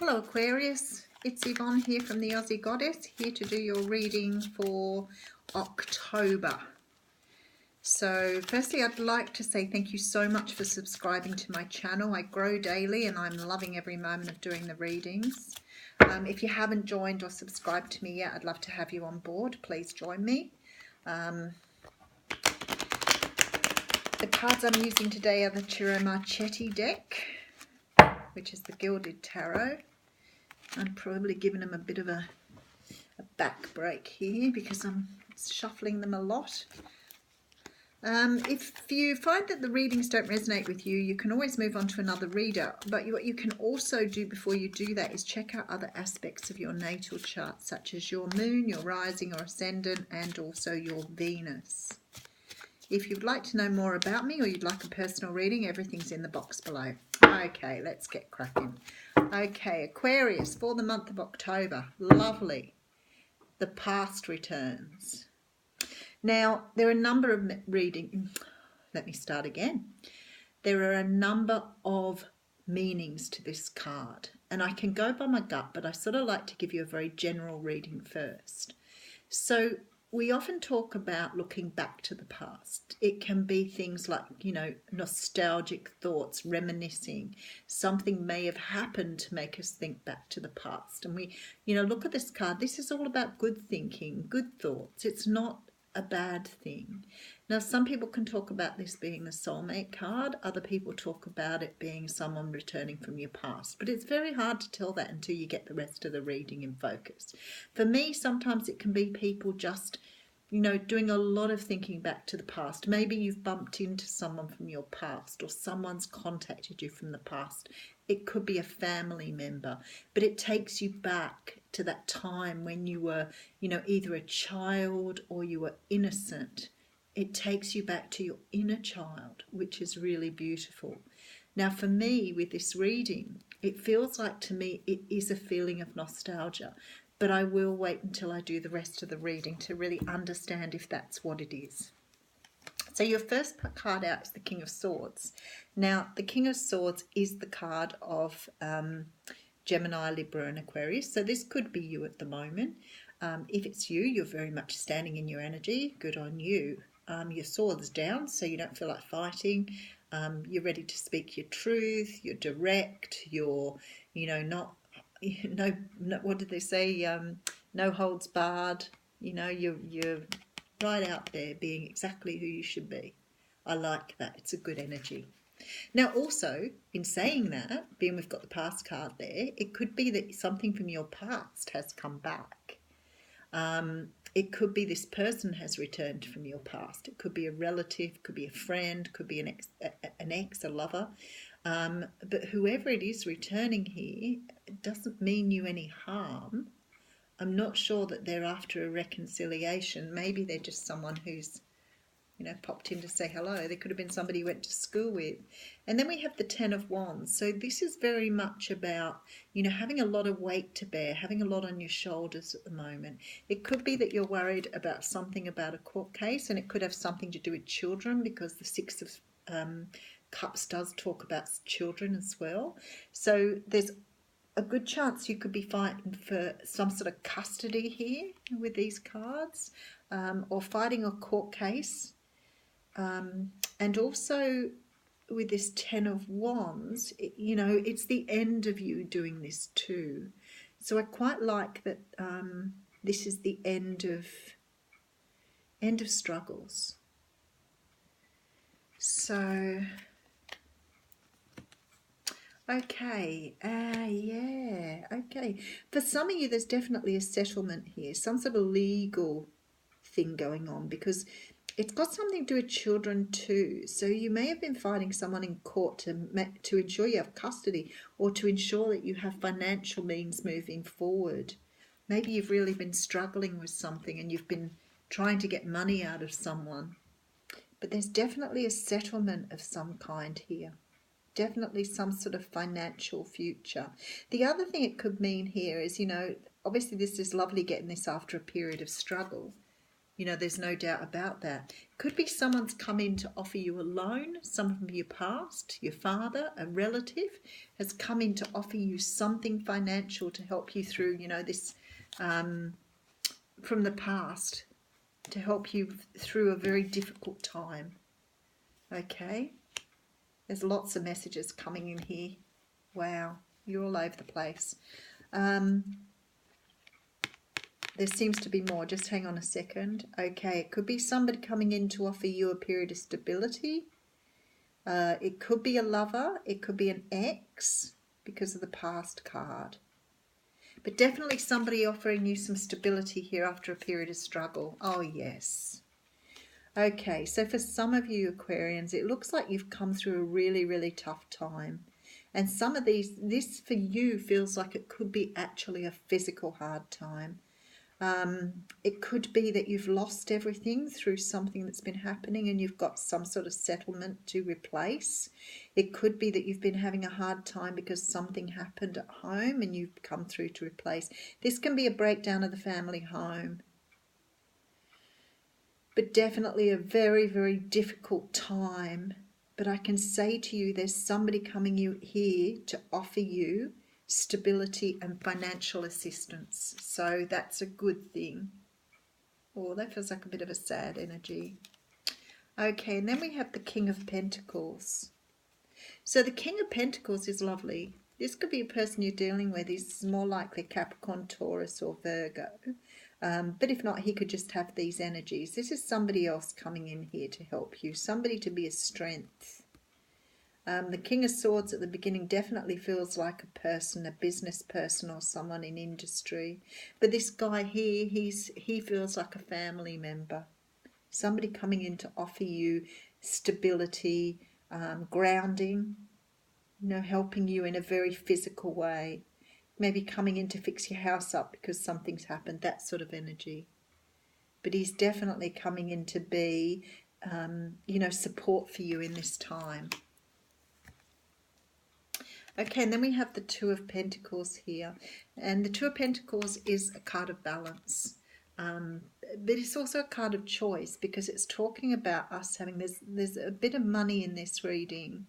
Hello Aquarius, it's Yvonne here from the Aussie Goddess, here to do your reading for October. So firstly I'd like to say thank you so much for subscribing to my channel. I grow daily and I'm loving every moment of doing the readings. If you haven't joined or subscribed to me yet, I'd love to have you on board. Please join me. The cards I'm using today are the Marchetti deck, which is the Gilded Tarot. I'm probably giving them a bit of a back break here because I'm shuffling them a lot. If you find that the readings don't resonate with you, you can always move on to another reader. But what you can also do before you do that is check out other aspects of your natal chart, such as your moon, your rising or ascendant, and also your Venus. If you'd like to know more about me or you'd like a personal reading, everything's in the box below. Okay, let's get cracking. Okay, Aquarius, for the month of October. Lovely. The past returns. Now, there are a number of Let me start again. There are a number of meanings to this card, and I can go by my gut, but I sort of like to give you a very general reading first. So we often talk about looking back to the past. It can be things like, nostalgic thoughts, reminiscing. Something may have happened to make us think back to the past. And we, look at this card. This is all about good thinking, good thoughts. It's not a bad thing. Now, some people can talk about this being the soulmate card. Other people talk about it being someone returning from your past. But it's very hard to tell that until you get the rest of the reading in focus. For me, sometimes it can be people just, doing a lot of thinking back to the past. Maybe you've bumped into someone from your past or someone's contacted you from the past. It could be a family member, but it takes you back to that time when you were, either a child or you were innocent. It takes you back to your inner child, which is really beautiful. Now, for me, with this reading, it feels like to me it is a feeling of nostalgia, but I will wait until I do the rest of the reading to really understand if that's what it is. So your first card out is the King of Swords. Now, the King of Swords is the card of Gemini, Libra and Aquarius. So this could be you at the moment. If it's you, you're very much standing in your energy. Good on you. Your sword's down, so you don't feel like fighting. You're ready to speak your truth. You're direct. You're, not, what did they say? No holds barred. You're right out there being exactly who you should be. I like that. It's a good energy. Now, also, in saying that, being we've got the past card there, it could be that something from your past has come back. It could be this person has returned from your past. It could be a relative, could be a friend, could be an ex, a lover. But whoever it is returning here, it doesn't mean you any harm. I'm not sure that they're after a reconciliation. Maybe they're just someone who's, popped in to say hello. There could have been somebody you went to school with. And then we have the Ten of Wands. So this is very much about, having a lot of weight to bear, having a lot on your shoulders at the moment. It could be that you're worried about something about a court case, and it could have something to do with children because the Six of Cups does talk about children as well. So there's a good chance you could be fighting for some sort of custody here with these cards, or fighting a court case. And also with this Ten of Wands, it's the end of you doing this too. So I quite like that this is the end of struggles. So, okay, okay. For some of you, there's definitely a settlement here, some sort of legal thing going on, because it's got something to do with children too. So you may have been fighting someone in court to ensure you have custody, or to ensure that you have financial means moving forward. Maybe you've really been struggling with something and you've been trying to get money out of someone. But there's definitely a settlement of some kind here. Definitely some sort of financial future. The other thing it could mean here is, obviously this is lovely getting this after a period of struggle. You know, there's no doubt about that. Could be someone's come in to offer you a loan, someone from your past, your father, a relative has come in to offer you something financial to help you through, you know, this from the past, to help you through a very difficult time. Okay, there's lots of messages coming in here. Wow, you're all over the place. There seems to be more. Just hang on a second. Okay, it could be somebody coming in to offer you a period of stability. It could be a lover. It could be an ex because of the past card. But definitely somebody offering you some stability here after a period of struggle. Oh, yes. Okay, so for some of you Aquarians, it looks like you've come through a really, really tough time. And some of this for you feels like it could be actually a physical hard time. It could be that you've lost everything through something that's been happening and you've got some sort of settlement to replace. It could be that you've been having a hard time because something happened at home and you've come through to replace. This can be a breakdown of the family home. But definitely a very, very difficult time. But I can say to you, there's somebody coming here to offer you stability and financial assistance. So that's a good thing. Oh, that feels like a bit of a sad energy. Okay, and then we have the King of Pentacles. So the King of Pentacles is lovely. This could be a person you're dealing with. He's more likely Capricorn, Taurus or Virgo. But if not, he could just have these energies. This is somebody else coming in here to help you. Somebody to be a strength. The King of Swords at the beginning definitely feels like a person, a business person or someone in industry. But this guy here, he feels like a family member. Somebody coming in to offer you stability, grounding, you know, helping you in a very physical way. Maybe coming in to fix your house up because something's happened, that sort of energy. But he's definitely coming in to be, you know, support for you in this time. Okay, and then we have the Two of Pentacles here. And the Two of Pentacles is a card of balance. But it's also a card of choice because it's talking about us having, there's a bit of money in this reading.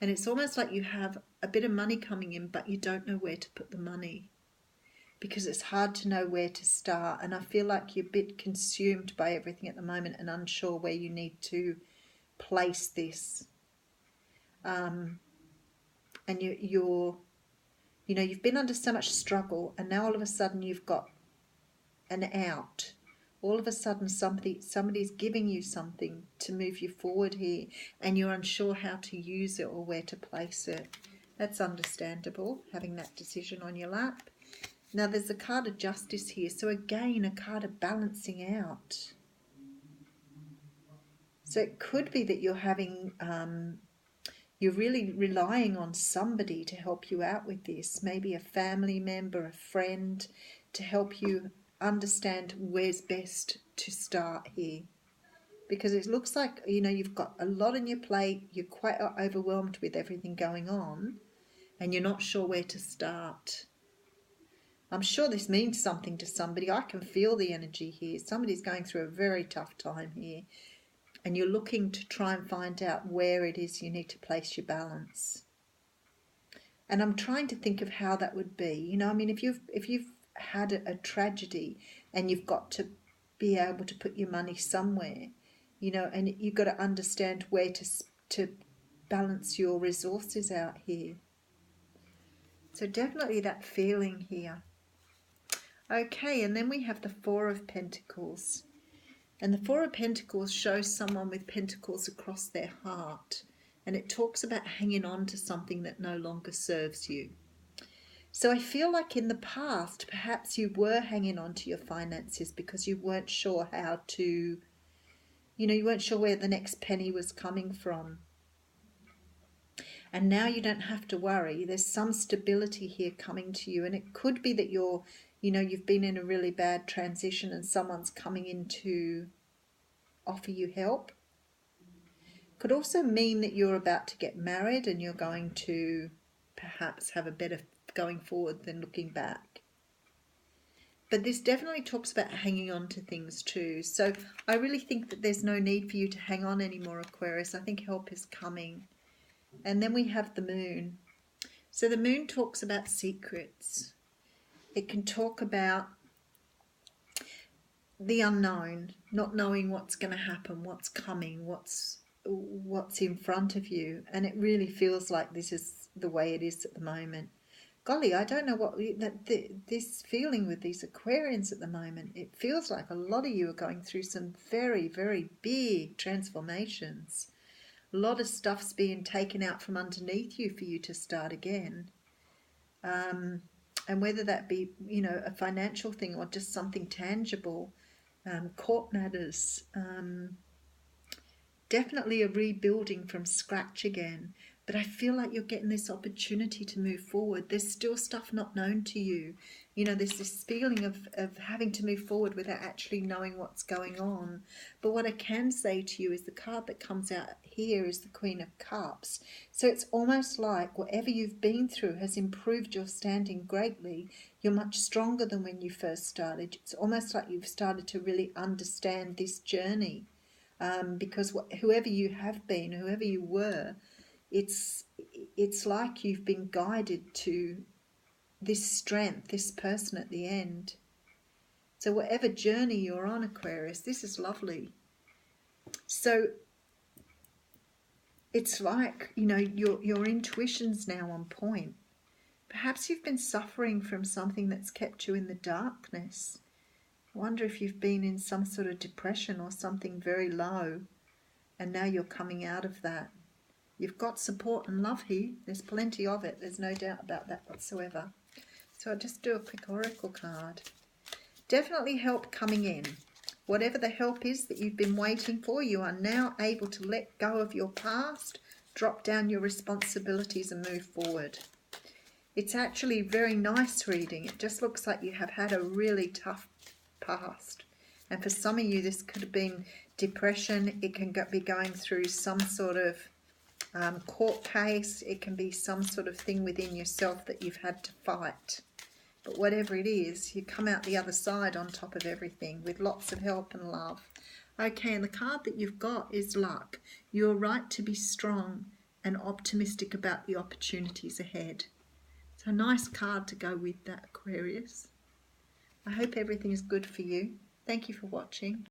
And it's almost like you have a bit of money coming in, but you don't know where to put the money. Because it's hard to know where to start. And I feel like you're a bit consumed by everything at the moment and unsure where you need to place this. And you've been under so much struggle, and now all of a sudden you've got an out. All of a sudden somebody's giving you something to move you forward here, and you're unsure how to use it or where to place it. That's understandable, having that decision on your lap. Now there's a card of Justice here, so again a card of balancing out. So it could be that you're having you're really relying on somebody to help you out with this, maybe a family member, a friend, to help you understand where's best to start here. Because it looks like, you know, you've got a lot on your plate, you're quite overwhelmed with everything going on, and you're not sure where to start. I'm sure this means something to somebody. I can feel the energy here. Somebody's going through a very tough time here. And you're looking to try and find out where it is you need to place your balance. And I'm trying to think of how that would be. You know, I mean, if you've had a tragedy and you've got to be able to put your money somewhere, you know, and you've got to understand where to balance your resources out here. So definitely that feeling here. Okay, and then we have the Four of Pentacles. And the Four of Pentacles shows someone with pentacles across their heart. And it talks about hanging on to something that no longer serves you. So I feel like in the past, perhaps you were hanging on to your finances because you weren't sure how to, you know, you weren't sure where the next penny was coming from. And now you don't have to worry. There's some stability here coming to you. And it could be that you've been in a really bad transition and someone's coming in to offer you help. Could also mean that you're about to get married and you're going to perhaps have a better going forward than looking back. But this definitely talks about hanging on to things too. So I really think that there's no need for you to hang on anymore, Aquarius. I think help is coming. And then we have the moon. So the moon talks about secrets. It can talk about the unknown, not knowing what's going to happen, what's coming, what's in front of you. And it really feels like this is the way it is at the moment. Golly, I don't know what this feeling with these Aquarians at the moment. It feels like a lot of you are going through some very, very big transformations. A lot of stuff's being taken out from underneath you for you to start again. And whether that be, you know, a financial thing or just something tangible, court matters, definitely a rebuilding from scratch again. But I feel like you're getting this opportunity to move forward. There's still stuff not known to you. You know, there's this feeling of having to move forward without actually knowing what's going on. But what I can say to you is the card that comes out here is the Queen of Cups. So it's almost like whatever you've been through has improved your standing greatly. You're much stronger than when you first started. It's almost like you've started to really understand this journey. Because whoever you have been, whoever you were, it's like you've been guided to this strength, this person at the end. So whatever journey you're on, Aquarius, this is lovely. So it's like, you know, your intuition's now on point. Perhaps you've been suffering from something that's kept you in the darkness. I wonder if you've been in some sort of depression or something very low, and now you're coming out of that. You've got support and love here. There's plenty of it. There's no doubt about that whatsoever. So I'll just do a quick oracle card. Definitely help coming in. Whatever the help is that you've been waiting for, you are now able to let go of your past, drop down your responsibilities and move forward. It's actually very nice reading. It just looks like you have had a really tough past. And for some of you, this could have been depression. It can be going through some sort of court case. It can be some sort of thing within yourself that you've had to fight. But whatever it is, you come out the other side on top of everything with lots of help and love. Okay, and the card that you've got is luck. You're right to be strong and optimistic about the opportunities ahead. So a nice card to go with that, Aquarius. I hope everything is good for you. Thank you for watching.